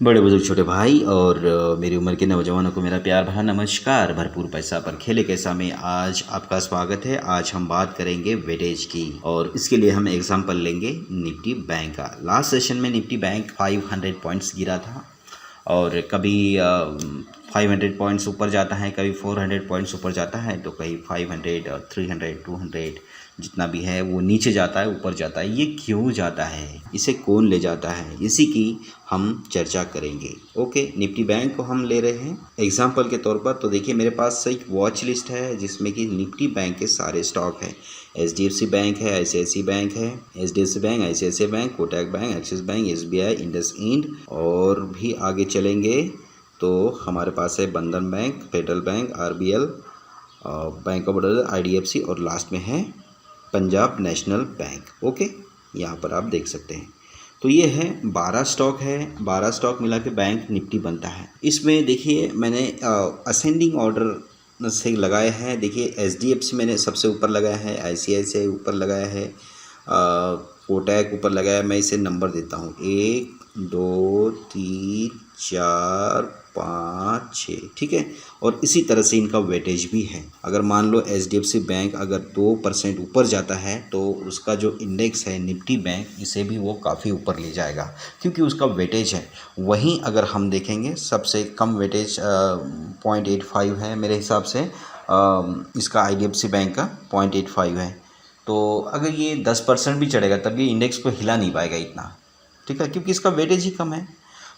बड़े बुजुर्ग छोटे भाई और मेरी उम्र के नौजवानों को मेरा प्यार भरा नमस्कार। भरपूर पैसा पर खेले कैसा में आज आपका स्वागत है। आज हम बात करेंगे वेटेज की और इसके लिए हम एग्जांपल लेंगे निफ्टी बैंक का। लास्ट सेशन में निफ्टी बैंक 500 पॉइंट्स गिरा था और कभी 500 पॉइंट्स ऊपर जाता है, कभी 400 पॉइंट्स ऊपर जाता है, तो कहीं 500 और 300 200 जितना भी है वो नीचे जाता है, ऊपर जाता है। ये क्यों जाता है, इसे कौन ले जाता है, इसी की हम चर्चा करेंगे। ओके, निफ्टी बैंक को हम ले रहे हैं एग्जाम्पल के तौर पर। तो देखिए मेरे पास एक वॉच लिस्ट है जिसमें कि निफ्टी बैंक के सारे स्टॉक हैं। HDFC बैंक है, ICICI बैंक है, HDFC bank, ICICI bank, Kotak bank, axis bank, SBI, IndusInd और भी आगे चलेंगे तो हमारे पास है बंधन bank, federal bank, RBL, bank of Baroda, IDFC और लास्ट में है पंजाब नेशनल बैंक। ओके, यहाँ पर आप देख सकते हैं। तो ये है 12 स्टॉक है, 12 स्टॉक मिला के बैंक निफ्टी बनता है। इसमें देखिए मैंने असेंडिंग ऑर्डर से लगाया है। देखिए HDFC मैंने सबसे ऊपर लगाया है, ICICI ऊपर लगाया है, कोटक ऊपर लगाया। मैं इसे नंबर देता हूँ 1 2 3 4 5 6, ठीक है। और इसी तरह से इनका वेटेज भी है। अगर मान लो HDFC बैंक अगर 2% ऊपर जाता है तो उसका जो इंडेक्स है निफ्टी बैंक, इसे भी वो काफ़ी ऊपर ले जाएगा क्योंकि उसका वेटेज है। वहीं अगर हम देखेंगे सबसे कम वेटेज 0.85 है मेरे हिसाब से, इसका IDFC बैंक का 0.85 है। तो अगर ये 10% भी चढ़ेगा तब ये इंडेक्स को हिला नहीं पाएगा इतना, ठीक है, क्योंकि इसका वेटेज ही कम है।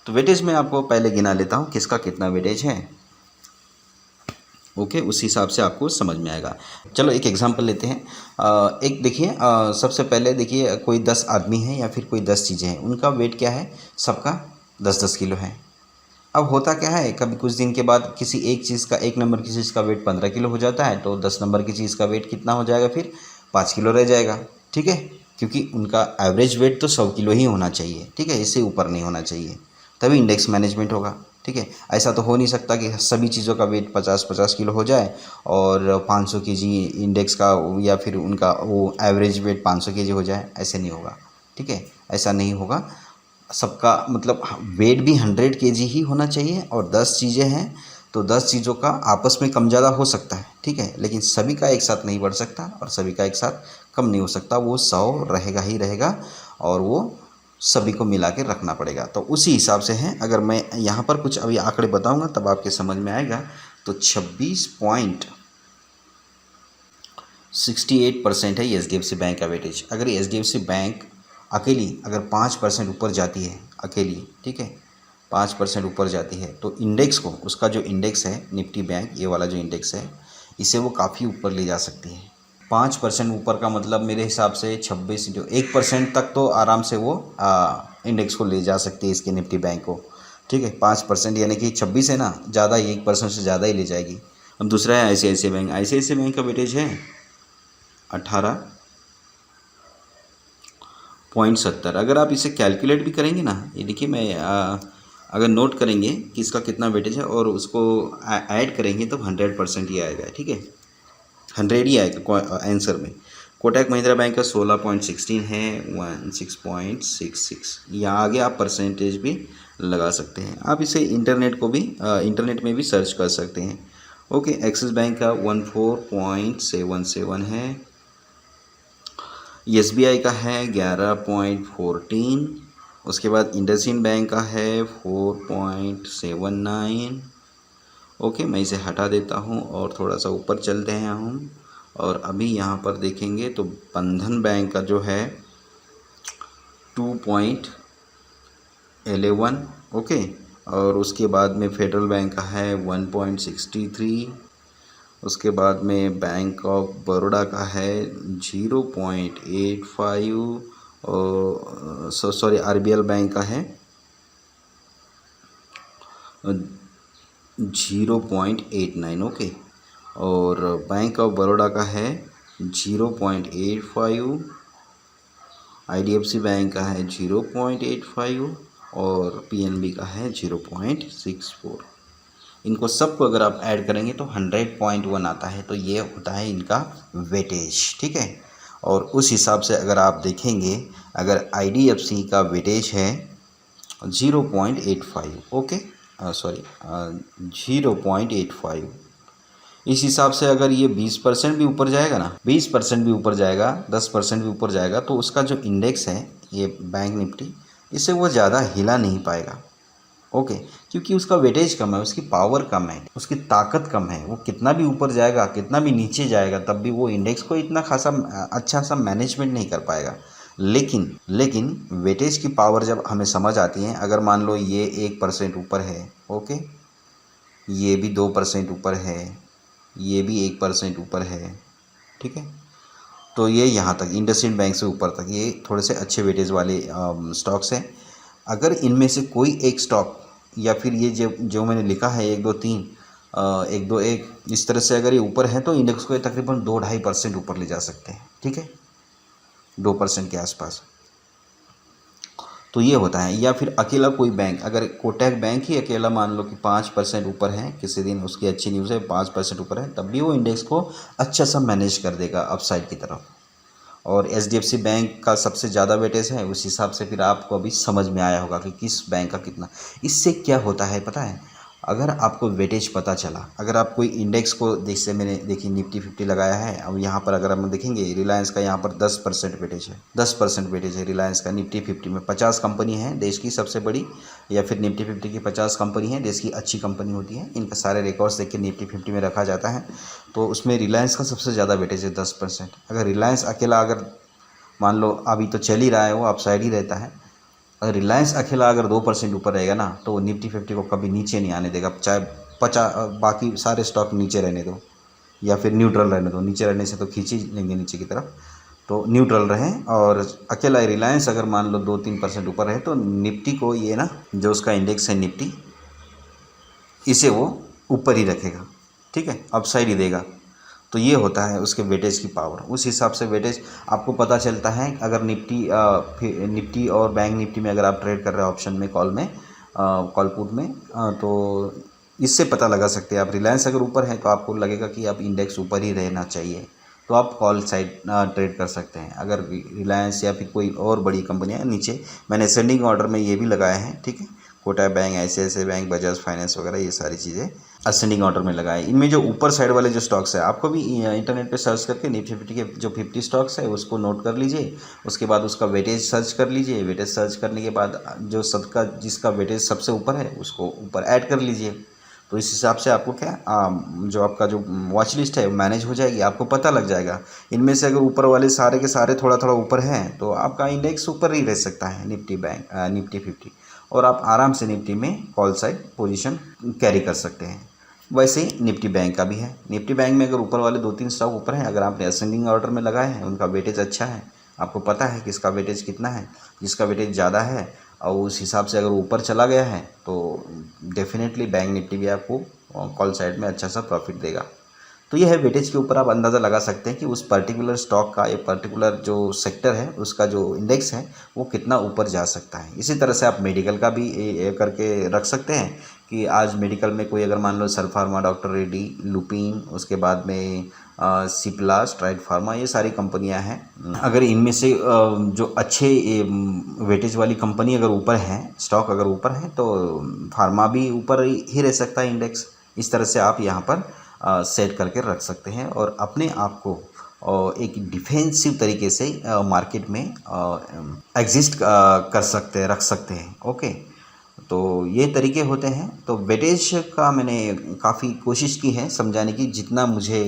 तो वेटेज में आपको पहले गिना लेता हूँ किसका कितना वेटेज है। ओके, उस हिसाब से आपको समझ में आएगा। चलो एक एग्जांपल लेते हैं। एक देखिए, सबसे पहले देखिए कोई 10 आदमी है या फिर कोई 10 चीज़ें हैं, उनका वेट क्या है, सबका 10-10 किलो है। अब होता क्या है, कभी कुछ दिन के बाद किसी एक चीज़ का, एक नंबर की चीज़ का वेट 15 किलो हो जाता है, तो 10 नंबर की चीज़ का वेट कितना हो जाएगा, फिर 5 किलो रह जाएगा, ठीक है। क्योंकि उनका एवरेज वेट तो 100 किलो ही होना चाहिए, ठीक है, इससे ऊपर नहीं होना चाहिए, तभी इंडेक्स मैनेजमेंट होगा, ठीक है। ऐसा तो हो नहीं सकता कि सभी चीज़ों का वेट 50-50 किलो हो जाए और 500 केजी इंडेक्स का या फिर उनका वो एवरेज वेट 500 केजी हो जाए, ऐसे नहीं होगा, ठीक है, ऐसा नहीं होगा। सबका मतलब वेट भी 100 केजी ही होना चाहिए और 10 चीज़ें हैं तो 10 चीज़ों का आपस में कम ज़्यादा हो सकता है, ठीक है, लेकिन सभी का एक साथ नहीं बढ़ सकता और सभी का एक साथ कम नहीं हो सकता। वो 100 रहेगा ही रहेगा और वो सभी को मिला के रखना पड़ेगा। तो उसी हिसाब से है। अगर मैं यहाँ पर कुछ अभी आंकड़े बताऊँगा तब आपके समझ में आएगा। तो 26.68% है HDFC बैंक का वेटेज। अगर HDFC बैंक अकेली अगर 5% ऊपर जाती है अकेली, ठीक है, 5% ऊपर जाती है तो इंडेक्स को, उसका जो इंडेक्स है निफ्टी बैंक, ये वाला जो इंडेक्स है, इसे वो काफ़ी ऊपर ले जा सकती है। 5% ऊपर का मतलब मेरे हिसाब से 26 जो 1% तक तो आराम से वो इंडेक्स को ले जा सकती है, इसके निफ्टी बैंक को, ठीक है। 5% यानी कि 26 है ना, ज़्यादा ही 1% से ज़्यादा ही ले जाएगी। अब दूसरा है ICICI बैंक। ICICI बैंक का वेटेज है 18.70। अगर आप इसे कैलकुलेट भी करेंगे ना, ये देखिए मैं अगर नोट करेंगे कि इसका कितना वेटेज है और उसको ऐड करेंगे तो 100% ही आएगा, ठीक है, 100 ही आएगा आंसर में। कोटक महिंद्रा बैंक का 16.16 है, 16.66। यहाँ आगे आप परसेंटेज भी लगा सकते हैं। आप इसे इंटरनेट में भी सर्च कर सकते हैं। ओके, एक्सिस बैंक का 14.77 है, SBI का है 11.14, उसके बाद इंडसइंड बैंक का है 4.79। ओके, मैं इसे हटा देता हूँ और थोड़ा सा ऊपर चलते हैं हम और अभी यहाँ पर देखेंगे तो बंधन बैंक का जो है 2.11, ओके, और उसके बाद में फेडरल बैंक का है 1.63, उसके बाद में बैंक ऑफ बड़ौदा का है 0.85 और सॉरी RBL बैंक का है 0.89, ओके, और बैंक ऑफ बड़ौदा का है 0.85, IDFC बैंक का है 0.85 और PNB का है 0.64। इनको सबको अगर आप ऐड करेंगे तो 100.1 आता है। तो ये होता है इनका वेटेज, ठीक है। और उस हिसाब से अगर आप देखेंगे, अगर IDFC का वेटेज है 0.85, ओके, सॉरी 0.85। इस हिसाब से अगर ये 20% भी ऊपर जाएगा ना, 20% भी ऊपर जाएगा, 10% भी ऊपर जाएगा, तो उसका जो इंडेक्स है ये बैंक निफ्टी, इससे वो ज़्यादा हिला नहीं पाएगा, ओके, क्योंकि उसका वेटेज कम है, उसकी पावर कम है, उसकी ताकत कम है। वो कितना भी ऊपर जाएगा, कितना भी नीचे जाएगा, तब भी वो इंडेक्स को इतना खासा अच्छा सा मैनेजमेंट नहीं कर पाएगा। लेकिन वेटेज की पावर जब हमें समझ आती है, अगर मान लो ये 1% ऊपर है, ओके, ये भी 2% ऊपर है, ये भी 1% ऊपर है, ठीक है, तो ये यहाँ तक इंडसइंड बैंक से ऊपर तक ये थोड़े से अच्छे वेटेज वाले स्टॉक्स हैं। अगर इनमें से कोई एक स्टॉक या फिर ये जो जो मैंने लिखा है 1 2 3 1 2 1 इस तरह से अगर ये ऊपर है, तो इंडेक्स को ये तकरीबन 2-2.5% ऊपर ले जा सकते हैं, ठीक है, 2% के आसपास। तो ये होता है। या फिर अकेला कोई बैंक, अगर कोटक बैंक ही अकेला मान लो कि 5% ऊपर है, किसी दिन उसकी अच्छी न्यूज़ है 5% ऊपर है, तब भी वो इंडेक्स को अच्छा सा मैनेज कर देगा अपसाइड की तरफ। और एचडीएफसी बैंक का सबसे ज़्यादा वेटेज है, उस हिसाब से फिर आपको अभी समझ में आया होगा कि किस बैंक का कितना। इससे क्या होता है पता है, अगर आपको वेटेज पता चला, अगर आप कोई इंडेक्स को, जैसे मैंने देखिए निफ्टी 50 लगाया है, अब यहाँ पर अगर हम देखेंगे रिलायंस का यहाँ पर 10% वेटेज है, 10% वेटेज है रिलायंस का निफ्टी 50 में। 50 कंपनी है देश की सबसे बड़ी, या फिर निफ्टी 50 की 50 कंपनी है देश की अच्छी कंपनी होती है, इनका सारे रिकॉर्ड्स देख के निफ्टी 50 में रखा जाता है। तो उसमें रिलायंस का सबसे ज़्यादा वेटेज है 10%। अगर रिलायंस अकेला, अगर मान लो अभी तो चल ही रहा है, वो अपसाइड ही रहता है, अगर रिलायंस अकेला अगर 2% ऊपर रहेगा ना, तो निफ्टी 50 को कभी नीचे नहीं आने देगा, चाहे बाकी सारे स्टॉक नीचे रहने दो या फिर न्यूट्रल रहने दो। नीचे रहने से तो खींच ही लेंगे नीचे की तरफ, तो न्यूट्रल रहें। और अकेला रिलायंस अगर मान लो 2-3% ऊपर है, तो निफ्टी को ये ना, जो उसका इंडेक्स है निफ्टी, इसे वो ऊपर ही रखेगा, ठीक है, अपसाइड ही देगा। तो ये होता है उसके वेटेज की पावर। उस हिसाब से वेटेज आपको पता चलता है। अगर निफ्टी और बैंक निफ्टी में अगर आप ट्रेड कर रहे हो ऑप्शन में, कॉल में, कॉल पुट में, तो इससे पता लगा सकते हैं आप। रिलायंस अगर ऊपर है तो आपको लगेगा कि अब इंडेक्स ऊपर ही रहना चाहिए, तो आप कॉल साइड ट्रेड कर सकते हैं। अगर रिलायंस या फिर कोई और बड़ी कंपनियां नीचे, मैंने असेंडिंग ऑर्डर में ये भी लगाए हैं, ठीक है, Kotak bank, ICICI bank, Bajaj finance वगैरह, ये सारी चीज़ें असेंडिंग ऑर्डर में लगाए। इनमें जो ऊपर साइड वाले जो स्टॉक्स है, आपको भी इंटरनेट पे सर्च करके निफ्टी 50 के जो 50 स्टॉक्स है उसको नोट कर लीजिए। उसके बाद उसका वेटेज सर्च कर लीजिए। वेटेज सर्च करने के बाद जो सबका जिसका वेटेज सबसे ऊपर है उसको ऊपर ऐड कर लीजिए। तो इस हिसाब से आपको क्या, जो आपका जो वॉच लिस्ट है मैनेज हो जाएगी, आपको पता लग जाएगा। इनमें से अगर ऊपर वाले सारे के सारे थोड़ा थोड़ा ऊपर हैं, तो आपका इंडेक्स ऊपर ही रह सकता है निफ्टी 50, और आप आराम से निफ्टी में कॉल साइड पोजीशन कैरी कर सकते हैं। वैसे ही निफ्टी बैंक का भी है। निफ्टी बैंक में अगर ऊपर वाले 2-3 स्टॉक ऊपर हैं, अगर आपने असेंडिंग ऑर्डर में लगाए हैं, उनका वेटेज अच्छा है, आपको पता है कि इसका वेटेज कितना है, जिसका वेटेज ज़्यादा है, और उस हिसाब से अगर ऊपर चला गया है, तो डेफिनेटली बैंक निफ्टी भी आपको कॉल साइड में अच्छा सा प्रॉफिट देगा। तो यह है वेटेज के ऊपर आप अंदाज़ा लगा सकते हैं कि उस पर्टिकुलर स्टॉक का या पर्टिकुलर जो सेक्टर है उसका जो इंडेक्स है वो कितना ऊपर जा सकता है। इसी तरह से आप मेडिकल का भी करके रख सकते हैं कि आज मेडिकल में कोई, अगर मान लो सन फार्मा, डॉक्टर रेड्डी, लुपिन, उसके बाद में सिप्ला, स्ट्राइड फार्मा, ये सारी कंपनियां हैं। अगर इनमें से जो अच्छे वेटेज वाली कंपनी अगर ऊपर है, स्टॉक अगर ऊपर है, तो फार्मा भी ऊपर ही रह सकता है इंडेक्स। इस तरह से आप यहाँ पर सेट करके रख सकते हैं और अपने आप को एक डिफेंसिव तरीके से मार्केट में एग्जिस्ट कर सकते हैं, रख सकते हैं। ओके, तो ये तरीके होते हैं। तो वेटेज का मैंने काफ़ी कोशिश की है समझाने की, जितना मुझे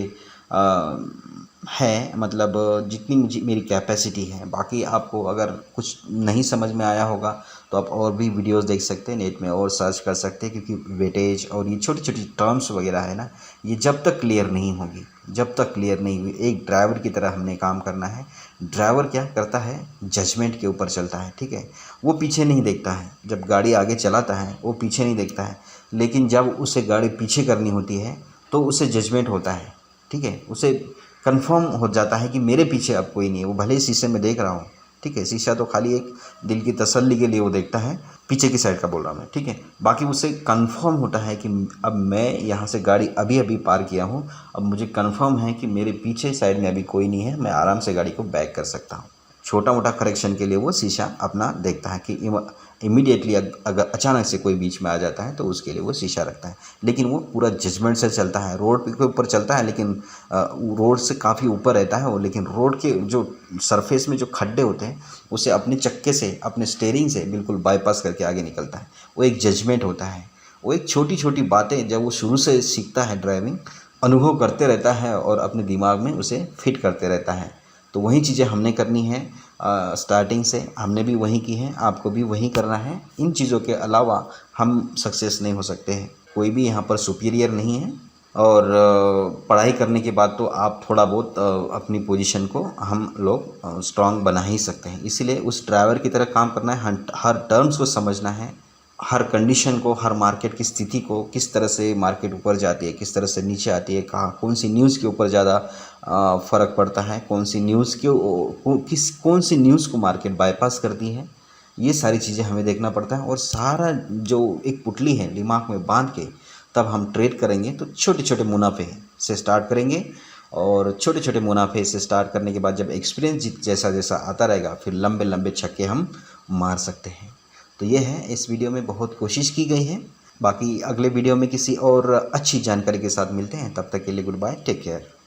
है, मतलब जितनी मुझे मेरी कैपेसिटी है। बाकी आपको अगर कुछ नहीं समझ में आया होगा तो आप और भी वीडियोस देख सकते हैं, नेट में और सर्च कर सकते हैं, क्योंकि वेटेज और ये छोटी छोटी टर्म्स वगैरह है ना, ये जब तक क्लियर नहीं होगी, जब तक क्लियर नहीं हुई, एक ड्राइवर की तरह हमने काम करना है। ड्राइवर क्या करता है, जजमेंट के ऊपर चलता है, ठीक है, वो पीछे नहीं देखता है। जब गाड़ी आगे चलाता है वो पीछे नहीं देखता है, लेकिन जब उसे गाड़ी पीछे करनी होती है तो उसे जजमेंट होता है, ठीक है, उसे कंफर्म हो जाता है कि मेरे पीछे अब कोई नहीं है। वो भले ही शीशे में देख रहा हूँ, ठीक है, शीशा तो खाली एक दिल की तसल्ली के लिए वो देखता है, पीछे की साइड का बोल रहा हूँ मैं, ठीक है। बाकी उसे कंफर्म होता है कि अब मैं यहाँ से गाड़ी अभी अभी पार किया हूँ, अब मुझे कंफर्म है कि मेरे पीछे साइड में अभी कोई नहीं है, मैं आराम से गाड़ी को बैक कर सकता हूँ। छोटा मोटा करेक्शन के लिए वो शीशा अपना देखता है कि इमीडिएटली अगर अचानक से कोई बीच में आ जाता है तो उसके लिए वो शीशा रखता है। लेकिन वो पूरा जजमेंट से चलता है, रोड के ऊपर चलता है, लेकिन रोड से काफ़ी ऊपर रहता है वो, लेकिन रोड के जो सरफेस में जो खड्डे होते हैं उसे अपने चक्के से, अपने स्टीयरिंग से बिल्कुल बाईपास करके आगे निकलता है। वो एक जजमेंट होता है। वो एक छोटी छोटी बातें जब वो शुरू से सीखता है ड्राइविंग, अनुभव करते रहता है और अपने दिमाग में उसे फिट करते रहता है। तो वही चीज़ें हमने करनी है, स्टार्टिंग से हमने भी वही की है, आपको भी वही करना है। इन चीज़ों के अलावा हम सक्सेस नहीं हो सकते हैं। कोई भी यहाँ पर सुपीरियर नहीं है, और पढ़ाई करने के बाद तो आप थोड़ा बहुत अपनी पोजीशन को हम लोग स्ट्रांग बना ही सकते हैं। इसीलिए उस ड्राइवर की तरह काम करना है, हर टर्म्स को समझना है, हर कंडीशन को, हर मार्केट की स्थिति को, किस तरह से मार्केट ऊपर जाती है, किस तरह से नीचे आती है, कहाँ कौन सी न्यूज़ के ऊपर ज़्यादा फ़र्क पड़ता है, कौन सी न्यूज़ कौन सी न्यूज़ को मार्केट बाईपास करती है, ये सारी चीज़ें हमें देखना पड़ता है। और सारा जो एक पुतली है दिमाग में बांध के तब हम ट्रेड करेंगे। तो छोटे छोटे मुनाफे से स्टार्ट करेंगे, और छोटे छोटे मुनाफे से स्टार्ट करने के बाद जब एक्सपीरियंस जैसा जैसा आता रहेगा फिर लंबे लंबे छक्के हम मार सकते हैं। तो ये है, इस वीडियो में बहुत कोशिश की गई है। बाकी अगले वीडियो में किसी और अच्छी जानकारी के साथ मिलते हैं। तब तक के लिए गुड बाय, टेक केयर।